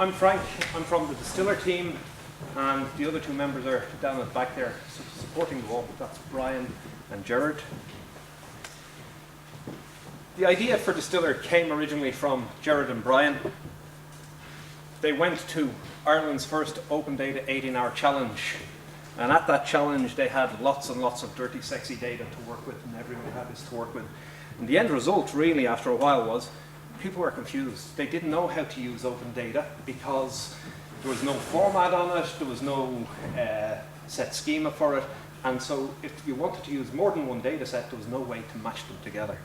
I'm Frank. I'm from the Distillr team, and the other two members are down at the back there supporting the wall. That's Brian and Gerard. The idea for Distillr came originally from Gerard and Brian. They went to Ireland's first open data 18-hour challenge, and at that challenge they had lots and lots of dirty, sexy data to work with, and everyone had this to work with. And the end result, really, after a while was people were confused. They didn't know how to use open data because there was no format on it, there was no set schema for it, and so if you wanted to use more than one data set, there was no way to match them together.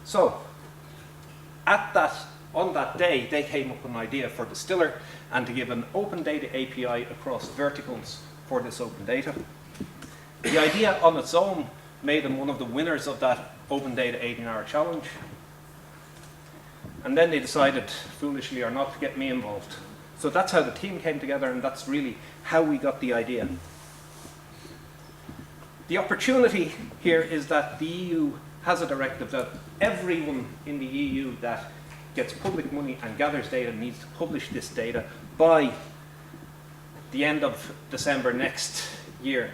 So, on that day, they came up with an idea for Distillr and to give an open data API across verticals for this open data. The idea on its own made them one of the winners of that open data 18-hour challenge. And then they decided, foolishly or not, to get me involved. So that's how the team came together, and that's really how we got the idea. The opportunity here is that the EU has a directive that everyone in the EU that gets public money and gathers data needs to publish this data by the end of December next year.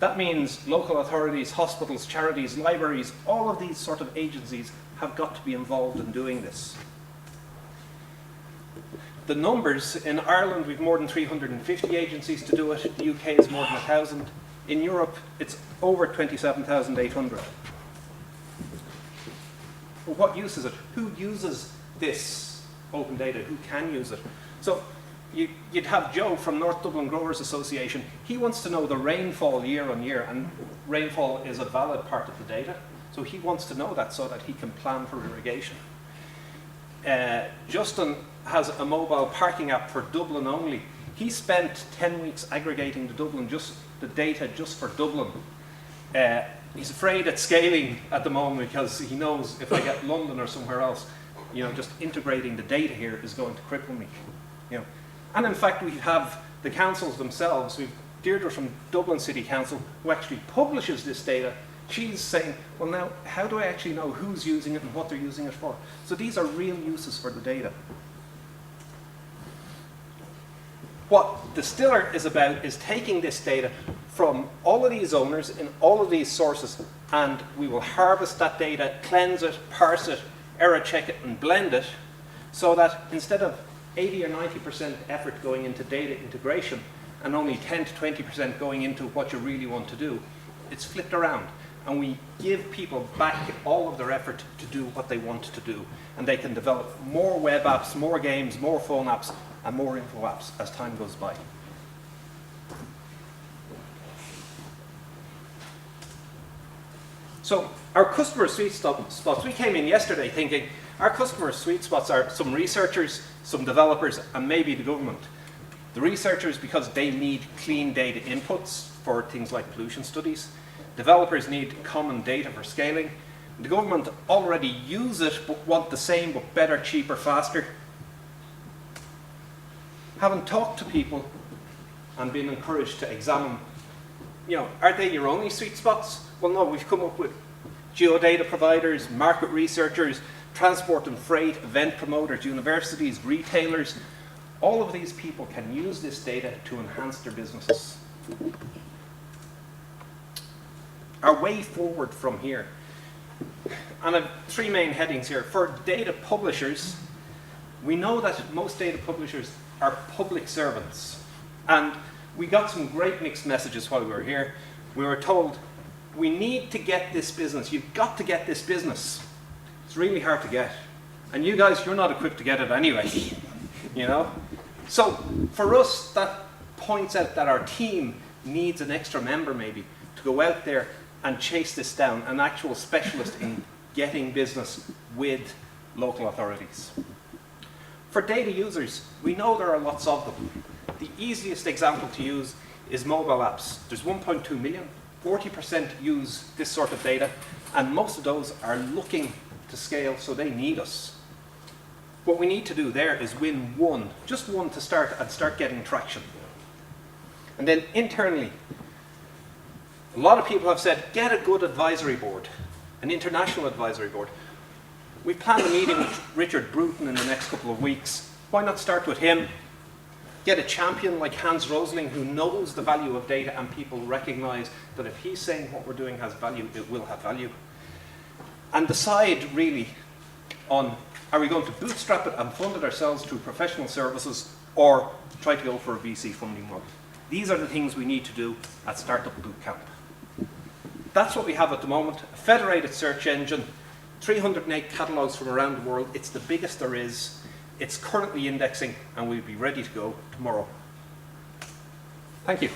That means local authorities, hospitals, charities, libraries, all of these sort of agencies have got to be involved in doing this. The numbers, in Ireland we've more than 350 agencies to do it, the UK is more than 1,000. In Europe it's over 27,800. But what use is it? Who uses this open data? Who can use it? So you'd have Joe from North Dublin Growers Association. He wants to know the rainfall year on year, and rainfall is a valid part of the data. So he wants to know that so that he can plan for irrigation. Justin has a mobile parking app for Dublin only. He spent 10 weeks aggregating the data just for Dublin. He's afraid at scaling at the moment because he knows if I get London or somewhere else, just integrating the data here is going to cripple me. And in fact, we have the councils themselves. We've Deirdre from Dublin City Council, who actually publishes this data. She's saying, well now, how do I actually know who's using it and what they're using it for? So these are real uses for the data. What Distillr is about is taking this data from all of these owners in all of these sources, and we will harvest that data, cleanse it, parse it, error check it, and blend it, so that instead of 80 or 90% effort going into data integration and only 10 to 20% going into what you really want to do, it's flipped around. And we give people back all of their effort to do what they want to do. And they can develop more web apps, more games, more phone apps, and more info apps as time goes by. So our customer sweet spots, we came in yesterday thinking our customer sweet spots are some researchers, some developers, and maybe the government. The researchers because they need clean data inputs for things like pollution studies. Developers need common data for scaling. The government already use it but want the same but better, cheaper, faster. Having talked to people and been encouraged to examine, are they your only sweet spots? Well no, we've come up with geodata providers, market researchers, transport and freight, event promoters, universities, retailers. All of these people can use this data to enhance their businesses. Our way forward from here. And I have three main headings here. For data publishers, we know that most data publishers are public servants. And we got some great mixed messages while we were here. We were told, we need to get this business. You've got to get this business. It's really hard to get. And you guys, you're not equipped to get it anyway. So for us, that points out that our team needs an extra member maybe to go out there and chase this down, an actual specialist in getting business with local authorities. For data users, we know there are lots of them. The easiest example to use is mobile apps. There's 1.2 million, 40% use this sort of data, and most of those are looking to scale, so they need us. What we need to do there is win one, just one to start getting traction. And then internally, a lot of people have said, get a good advisory board, an international advisory board. We plan a meeting with Richard Bruton in the next couple of weeks, Why not start with him? Get a champion like Hans Rosling who knows the value of data, and people recognize that if he's saying what we're doing has value, it will have value. And decide really on, are we going to bootstrap it and fund it ourselves through professional services, or try to go for a VC funding model? These are the things we need to do at Startup Bootcamp. That's what we have at the moment, a federated search engine, 308 catalogues from around the world. It's the biggest there is. It's currently indexing, and we'll be ready to go tomorrow. Thank you.